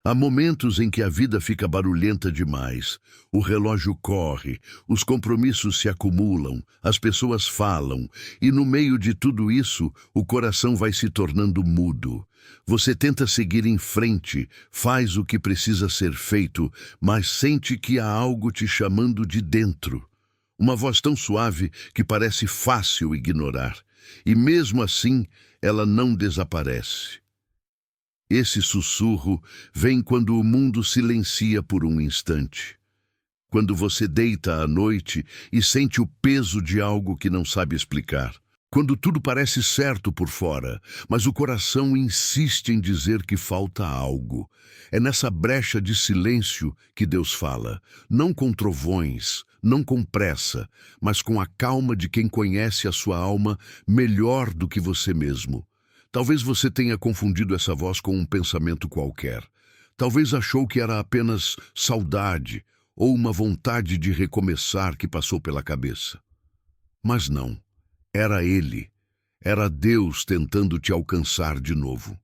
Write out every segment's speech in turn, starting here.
Há momentos em que a vida fica barulhenta demais, o relógio corre, os compromissos se acumulam, as pessoas falam, e no meio de tudo isso, o coração vai se tornando mudo. Você tenta seguir em frente, faz o que precisa ser feito, mas sente que há algo te chamando de dentro. Uma voz tão suave que parece fácil ignorar, e mesmo assim, ela não desaparece. Esse sussurro vem quando o mundo silencia por um instante. Quando você deita à noite e sente o peso de algo que não sabe explicar. Quando tudo parece certo por fora, mas o coração insiste em dizer que falta algo. É nessa brecha de silêncio que Deus fala, não com trovões, não com pressa, mas com a calma de quem conhece a sua alma melhor do que você mesmo. Talvez você tenha confundido essa voz com um pensamento qualquer. Talvez achou que era apenas saudade ou uma vontade de recomeçar que passou pela cabeça. Mas não. Era Ele. Era Deus tentando te alcançar de novo.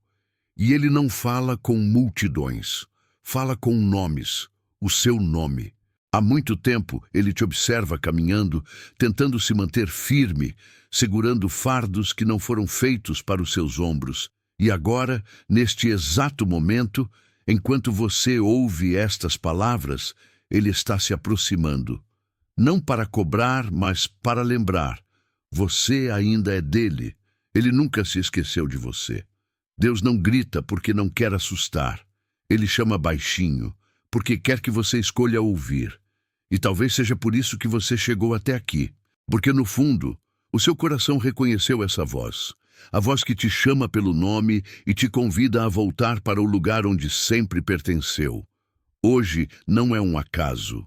E Ele não fala com multidões. Fala com nomes. O seu nome. Há muito tempo Ele te observa caminhando, tentando se manter firme, segurando fardos que não foram feitos para os seus ombros. E agora, neste exato momento, enquanto você ouve estas palavras, Ele está se aproximando. Não para cobrar, mas para lembrar. Você ainda é dele. Ele nunca se esqueceu de você. Deus não grita porque não quer assustar. Ele chama baixinho, porque quer que você escolha ouvir. E talvez seja por isso que você chegou até aqui. Porque no fundo, o seu coração reconheceu essa voz. A voz que te chama pelo nome e te convida a voltar para o lugar onde sempre pertenceu. Hoje não é um acaso,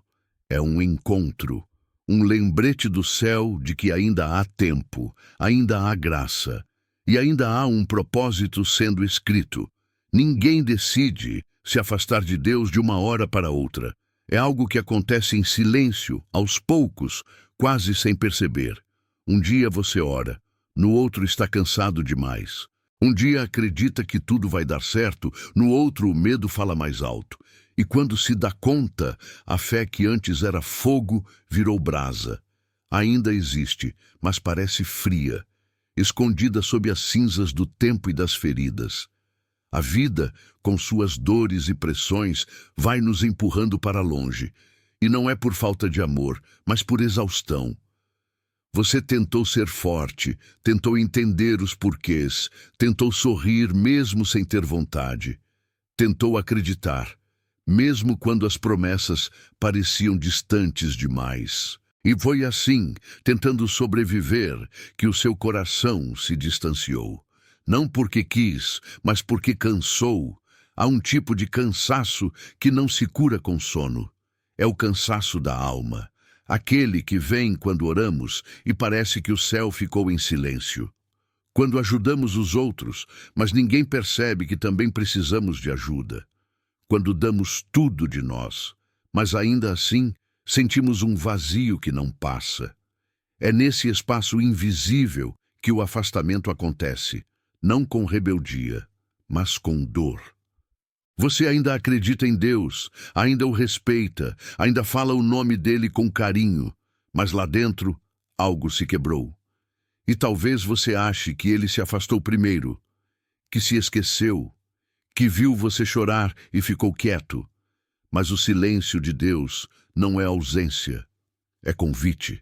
é um encontro. Um lembrete do céu de que ainda há tempo, ainda há graça, e ainda há um propósito sendo escrito. Ninguém decide se afastar de Deus de uma hora para outra. É algo que acontece em silêncio, aos poucos, quase sem perceber. Um dia você ora, no outro está cansado demais. Um dia acredita que tudo vai dar certo, no outro o medo fala mais alto. E quando se dá conta, a fé que antes era fogo virou brasa. Ainda existe, mas parece fria, escondida sob as cinzas do tempo e das feridas. A vida, com suas dores e pressões, vai nos empurrando para longe. E não é por falta de amor, mas por exaustão. Você tentou ser forte, tentou entender os porquês, tentou sorrir mesmo sem ter vontade. Tentou acreditar, mesmo quando as promessas pareciam distantes demais. E foi assim, tentando sobreviver, que o seu coração se distanciou. Não porque quis, mas porque cansou. Há um tipo de cansaço que não se cura com sono. É o cansaço da alma. Aquele que vem quando oramos e parece que o céu ficou em silêncio. Quando ajudamos os outros, mas ninguém percebe que também precisamos de ajuda. Quando damos tudo de nós, mas ainda assim sentimos um vazio que não passa. É nesse espaço invisível que o afastamento acontece, não com rebeldia, mas com dor. Você ainda acredita em Deus, ainda o respeita, ainda fala o nome dele com carinho, mas lá dentro algo se quebrou. E talvez você ache que ele se afastou primeiro, que se esqueceu, que viu você chorar e ficou quieto. Mas o silêncio de Deus não é ausência, é convite.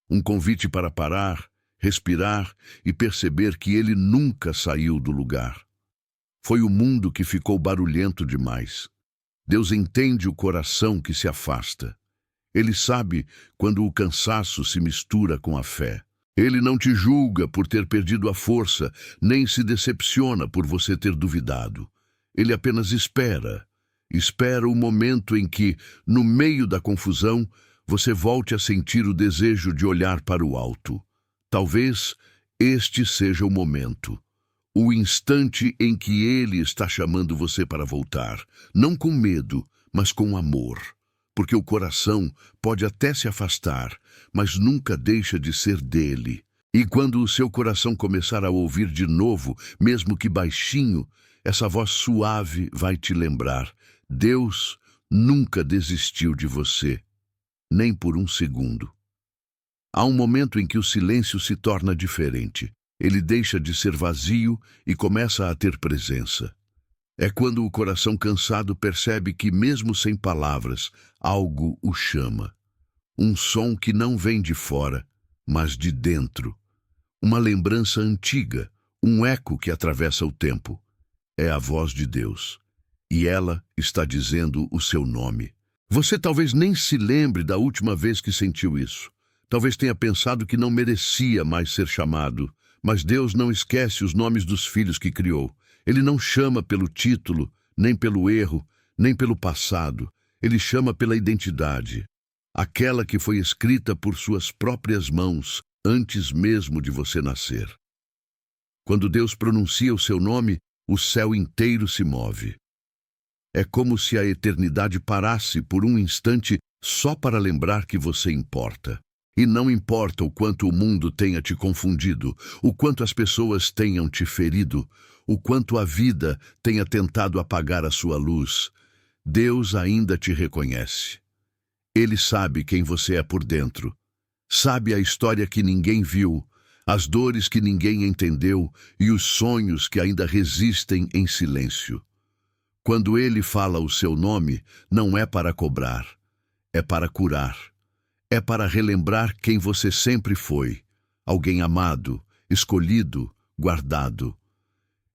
Um convite para parar, respirar e perceber que ele nunca saiu do lugar. Foi o mundo que ficou barulhento demais. Deus entende o coração que se afasta. Ele sabe quando o cansaço se mistura com a fé. Ele não te julga por ter perdido a força, nem se decepciona por você ter duvidado. Ele apenas espera. Espera o momento em que, no meio da confusão, você volte a sentir o desejo de olhar para o alto. Talvez este seja o momento. O instante em que Ele está chamando você para voltar, não com medo, mas com amor. Porque o coração pode até se afastar, mas nunca deixa de ser dele. E quando o seu coração começar a ouvir de novo, mesmo que baixinho, essa voz suave vai te lembrar Deus nunca desistiu de você, nem por um segundo. Há um momento em que o silêncio se torna diferente. Ele deixa de ser vazio e começa a ter presença. É quando o coração cansado percebe que, mesmo sem palavras, algo o chama. Um som que não vem de fora, mas de dentro. Uma lembrança antiga, um eco que atravessa o tempo. É a voz de Deus. E ela está dizendo o seu nome. Você talvez nem se lembre da última vez que sentiu isso. Talvez tenha pensado que não merecia mais ser chamado. Mas Deus não esquece os nomes dos filhos que criou. Ele não chama pelo título, nem pelo erro, nem pelo passado. Ele chama pela identidade. Aquela que foi escrita por suas próprias mãos, antes mesmo de você nascer. Quando Deus pronuncia o seu nome, o céu inteiro se move. É como se a eternidade parasse por um instante só para lembrar que você importa. E não importa o quanto o mundo tenha te confundido, o quanto as pessoas tenham te ferido, o quanto a vida tenha tentado apagar a sua luz, Deus ainda te reconhece. Ele sabe quem você é por dentro. Sabe a história que ninguém viu, as dores que ninguém entendeu e os sonhos que ainda resistem em silêncio. Quando Ele fala o seu nome, não é para cobrar, é para curar. É para relembrar quem você sempre foi, alguém amado, escolhido, guardado.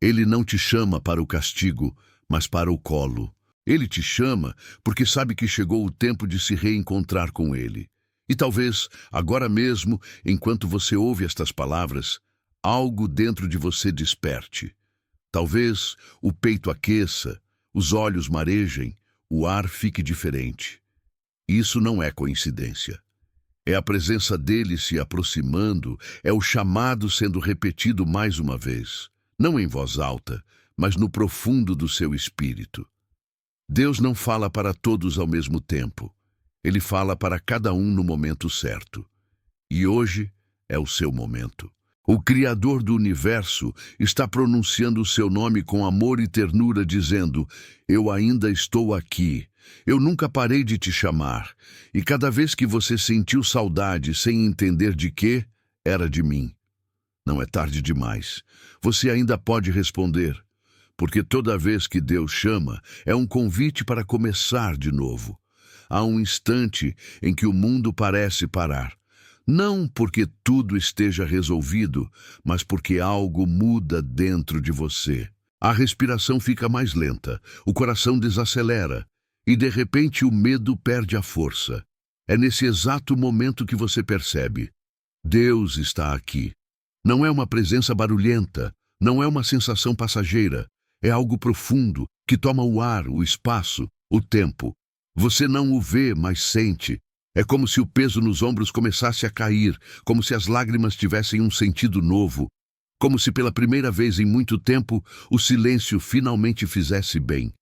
Ele não te chama para o castigo, mas para o colo. Ele te chama porque sabe que chegou o tempo de se reencontrar com Ele. E talvez, agora mesmo, enquanto você ouve estas palavras, algo dentro de você desperte. Talvez o peito aqueça, os olhos marejem, o ar fique diferente. Isso não é coincidência. É a presença dele se aproximando, é o chamado sendo repetido mais uma vez, não em voz alta, mas no profundo do seu espírito. Deus não fala para todos ao mesmo tempo. Ele fala para cada um no momento certo. E hoje é o seu momento. O Criador do Universo está pronunciando o seu nome com amor e ternura, dizendo: eu ainda estou aqui. Eu nunca parei de te chamar, e cada vez que você sentiu saudade sem entender de quê, era de mim. Não é tarde demais. Você ainda pode responder, porque toda vez que Deus chama, é um convite para começar de novo. Há um instante em que o mundo parece parar. Não porque tudo esteja resolvido, mas porque algo muda dentro de você. A respiração fica mais lenta, o coração desacelera, e de repente o medo perde a força. É nesse exato momento que você percebe: Deus está aqui. Não é uma presença barulhenta, não é uma sensação passageira, é algo profundo, que toma o ar, o espaço, o tempo. Você não o vê, mas sente. É como se o peso nos ombros começasse a cair, como se as lágrimas tivessem um sentido novo, como se pela primeira vez em muito tempo o silêncio finalmente fizesse bem.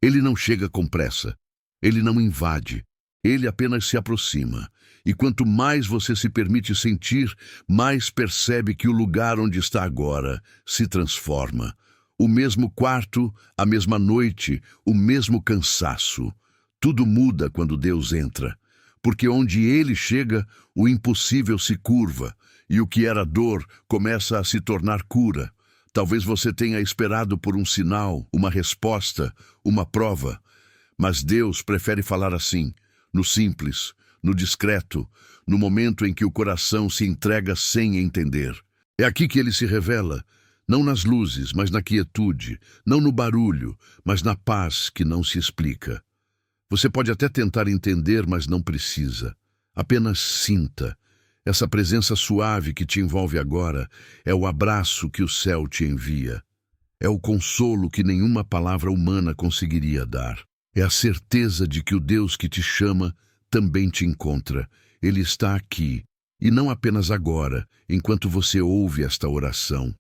Ele não chega com pressa, ele não invade, ele apenas se aproxima. E quanto mais você se permite sentir, mais percebe que o lugar onde está agora se transforma. O mesmo quarto, a mesma noite, o mesmo cansaço. Tudo muda quando Deus entra, porque onde Ele chega, o impossível se curva, e o que era dor começa a se tornar cura. Talvez você tenha esperado por um sinal, uma resposta, uma prova, mas Deus prefere falar assim, no simples, no discreto, no momento em que o coração se entrega sem entender. É aqui que Ele se revela, não nas luzes, mas na quietude, não no barulho, mas na paz que não se explica. Você pode até tentar entender, mas não precisa. Apenas sinta. Essa presença suave que te envolve agora é o abraço que o céu te envia. É o consolo que nenhuma palavra humana conseguiria dar. É a certeza de que o Deus que te chama também te encontra. Ele está aqui, e não apenas agora, enquanto você ouve esta oração.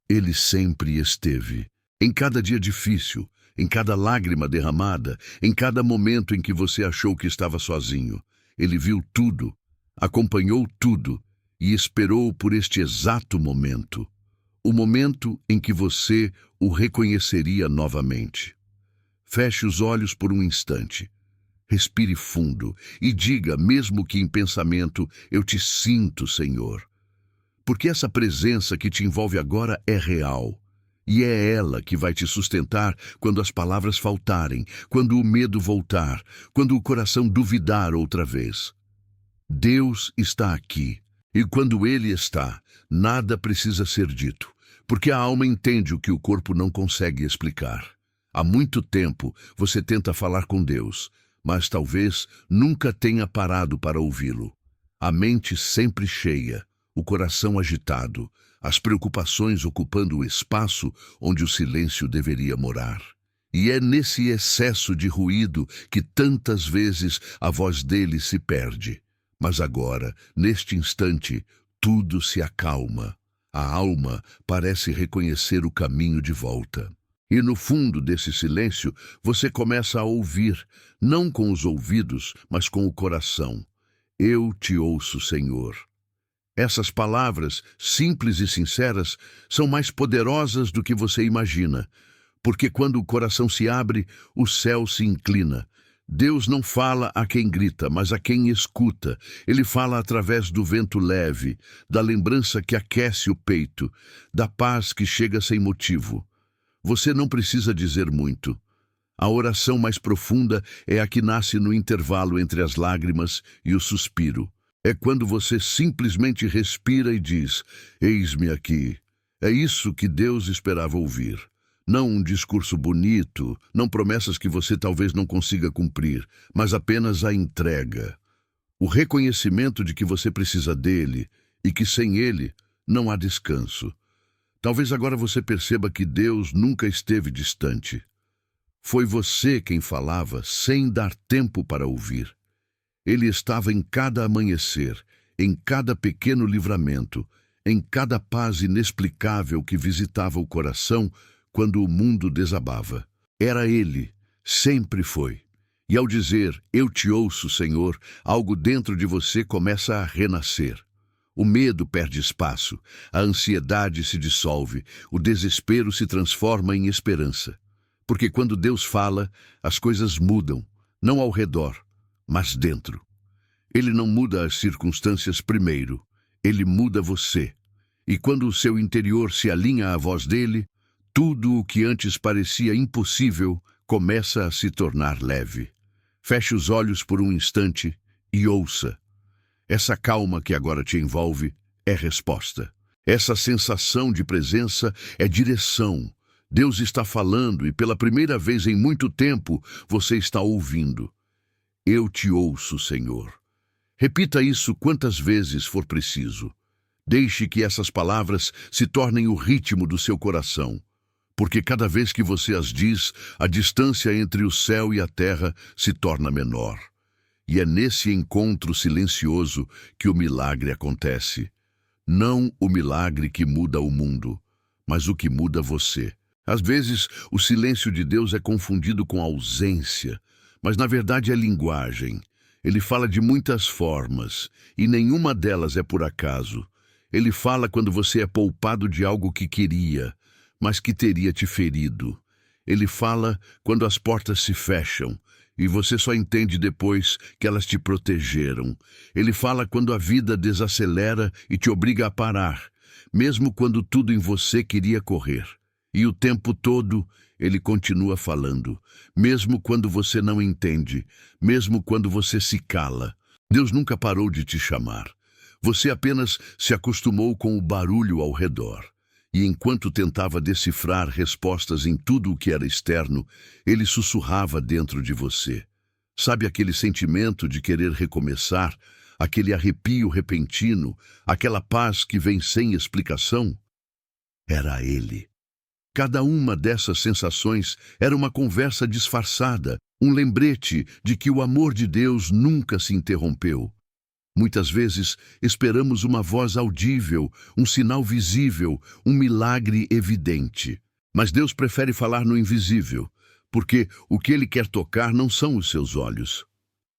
Ele sempre esteve. Em cada dia difícil, em cada lágrima derramada, em cada momento em que você achou que estava sozinho. Ele viu tudo, acompanhou tudo e esperou por este exato momento. O momento em que você o reconheceria novamente. Feche os olhos por um instante. Respire fundo e diga, mesmo que em pensamento, eu te sinto, Senhor. Porque essa presença que te envolve agora é real. E é ela que vai te sustentar quando as palavras faltarem, quando o medo voltar, quando o coração duvidar outra vez. Deus está aqui. E quando Ele está, nada precisa ser dito, porque a alma entende o que o corpo não consegue explicar. Há muito tempo você tenta falar com Deus, mas talvez nunca tenha parado para ouvi-lo. A mente sempre cheia, o coração agitado, as preocupações ocupando o espaço onde o silêncio deveria morar. E é nesse excesso de ruído que tantas vezes a voz dele se perde. Mas agora, neste instante, tudo se acalma. A alma parece reconhecer o caminho de volta. E no fundo desse silêncio, você começa a ouvir, não com os ouvidos, mas com o coração. Eu te ouço, Senhor. Essas palavras, simples e sinceras, são mais poderosas do que você imagina, porque quando o coração se abre, o céu se inclina. Deus não fala a quem grita, mas a quem escuta. Ele fala através do vento leve, da lembrança que aquece o peito, da paz que chega sem motivo. Você não precisa dizer muito. A oração mais profunda é a que nasce no intervalo entre as lágrimas e o suspiro. É quando você simplesmente respira e diz, eis-me aqui. É isso que Deus esperava ouvir. Não um discurso bonito, não promessas que você talvez não consiga cumprir, mas apenas a entrega. O reconhecimento de que você precisa dele e que sem ele não há descanso. Talvez agora você perceba que Deus nunca esteve distante. Foi você quem falava sem dar tempo para ouvir. Ele estava em cada amanhecer, em cada pequeno livramento, em cada paz inexplicável que visitava o coração quando o mundo desabava. Era Ele, sempre foi. E ao dizer, eu te ouço, Senhor, algo dentro de você começa a renascer. O medo perde espaço, a ansiedade se dissolve, o desespero se transforma em esperança. Porque quando Deus fala, as coisas mudam, não ao redor, mas dentro. Ele não muda as circunstâncias primeiro, ele muda você. E quando o seu interior se alinha à voz dele, tudo o que antes parecia impossível começa a se tornar leve. Feche os olhos por um instante e ouça. Essa calma que agora te envolve é resposta. Essa sensação de presença é direção. Deus está falando e pela primeira vez em muito tempo você está ouvindo. Eu te ouço, Senhor. Repita isso quantas vezes for preciso. Deixe que essas palavras se tornem o ritmo do seu coração. Porque cada vez que você as diz, a distância entre o céu e a terra se torna menor. E é nesse encontro silencioso que o milagre acontece. Não o milagre que muda o mundo, mas o que muda você. Às vezes, o silêncio de Deus é confundido com ausência, mas na verdade é linguagem. Ele fala de muitas formas, e nenhuma delas é por acaso. Ele fala quando você é poupado de algo que queria, mas que teria te ferido. Ele fala quando as portas se fecham, e você só entende depois que elas te protegeram. Ele fala quando a vida desacelera e te obriga a parar, mesmo quando tudo em você queria correr. E o tempo todo, ele continua falando, mesmo quando você não entende, mesmo quando você se cala. Deus nunca parou de te chamar. Você apenas se acostumou com o barulho ao redor. E enquanto tentava decifrar respostas em tudo o que era externo, ele sussurrava dentro de você. Sabe aquele sentimento de querer recomeçar, aquele arrepio repentino, aquela paz que vem sem explicação? Era ele. Cada uma dessas sensações era uma conversa disfarçada, um lembrete de que o amor de Deus nunca se interrompeu. Muitas vezes esperamos uma voz audível, um sinal visível, um milagre evidente. Mas Deus prefere falar no invisível, porque o que Ele quer tocar não são os seus olhos,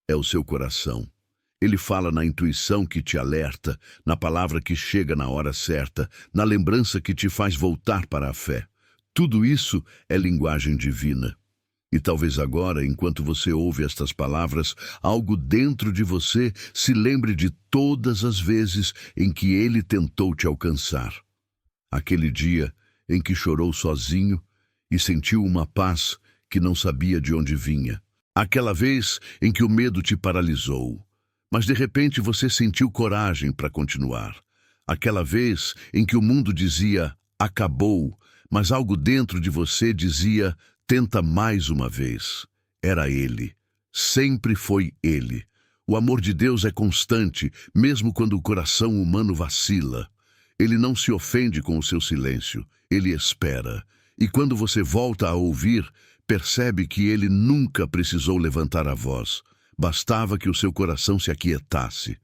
é o seu coração. Ele fala na intuição que te alerta, na palavra que chega na hora certa, na lembrança que te faz voltar para a fé. Tudo isso é linguagem divina. E talvez agora, enquanto você ouve estas palavras, algo dentro de você se lembre de todas as vezes em que ele tentou te alcançar. Aquele dia em que chorou sozinho e sentiu uma paz que não sabia de onde vinha. Aquela vez em que o medo te paralisou, mas de repente você sentiu coragem para continuar. Aquela vez em que o mundo dizia, acabou, mas algo dentro de você dizia, tenta mais uma vez. Era ele. Sempre foi ele. O amor de Deus é constante, mesmo quando o coração humano vacila. Ele não se ofende com o seu silêncio. Ele espera. E quando você volta a ouvir, percebe que ele nunca precisou levantar a voz. Bastava que o seu coração se aquietasse.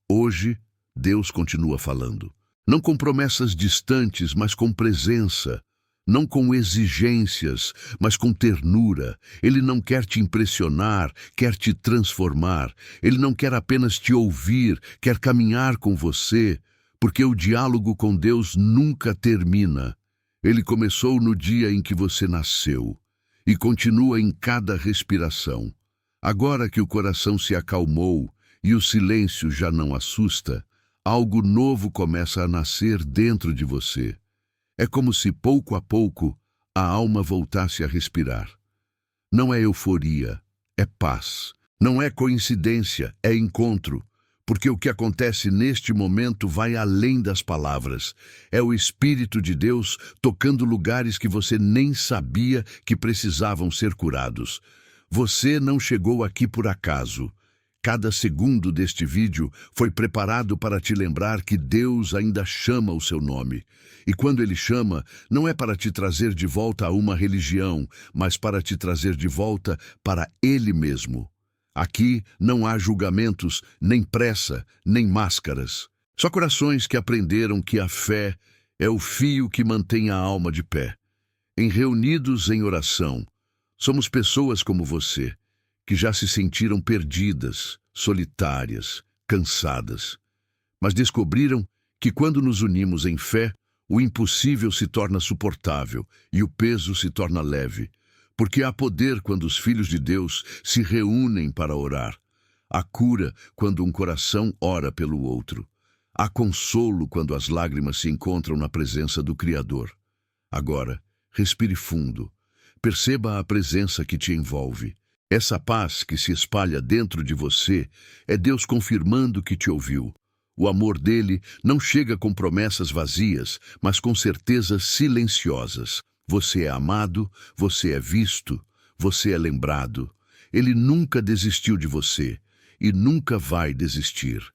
Hoje, Deus continua falando. Não com promessas distantes, mas com presença. Não com exigências, mas com ternura. Ele não quer te impressionar, quer te transformar. Ele não quer apenas te ouvir, quer caminhar com você, porque o diálogo com Deus nunca termina. Ele começou no dia em que você nasceu e continua em cada respiração. Agora que o coração se acalmou e o silêncio já não assusta, algo novo começa a nascer dentro de você. É como se, pouco a pouco, a alma voltasse a respirar. Não é euforia, é paz. Não é coincidência, é encontro. Porque o que acontece neste momento vai além das palavras. É o Espírito de Deus tocando lugares que você nem sabia que precisavam ser curados. Você não chegou aqui por acaso. Cada segundo deste vídeo foi preparado para te lembrar que Deus ainda chama o seu nome. E quando Ele chama, não é para te trazer de volta a uma religião, mas para te trazer de volta para Ele mesmo. Aqui não há julgamentos, nem pressa, nem máscaras. Só corações que aprenderam que a fé é o fio que mantém a alma de pé. Reunidos em oração, somos pessoas como você, que já se sentiram perdidas, solitárias, cansadas. Mas descobriram que quando nos unimos em fé, o impossível se torna suportável e o peso se torna leve. Porque há poder quando os filhos de Deus se reúnem para orar. Há cura quando um coração ora pelo outro. Há consolo quando as lágrimas se encontram na presença do Criador. Agora, respire fundo. Perceba a presença que te envolve. Essa paz que se espalha dentro de você é Deus confirmando que te ouviu. O amor dele não chega com promessas vazias, mas com certezas silenciosas. Você é amado, você é visto, você é lembrado. Ele nunca desistiu de você e nunca vai desistir.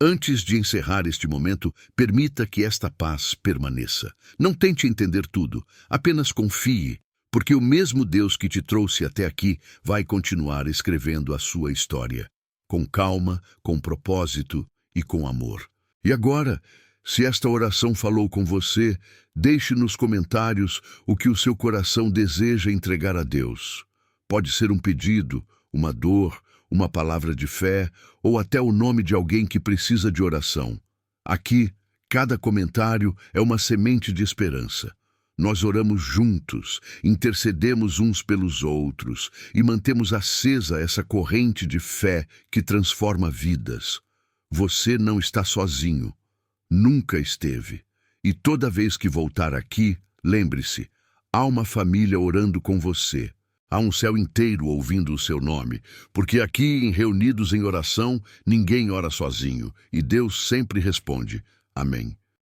Antes de encerrar este momento, permita que esta paz permaneça. Não tente entender tudo, apenas confie. Porque o mesmo Deus que te trouxe até aqui vai continuar escrevendo a sua história, com calma, com propósito e com amor. E agora, se esta oração falou com você, deixe nos comentários o que o seu coração deseja entregar a Deus. Pode ser um pedido, uma dor, uma palavra de fé ou até o nome de alguém que precisa de oração. Aqui, cada comentário é uma semente de esperança. Nós oramos juntos, intercedemos uns pelos outros e mantemos acesa essa corrente de fé que transforma vidas. Você não está sozinho, nunca esteve. E toda vez que voltar aqui, lembre-se, há uma família orando com você. Há um céu inteiro ouvindo o seu nome, porque aqui, reunidos em oração, ninguém ora sozinho e Deus sempre responde. Amém.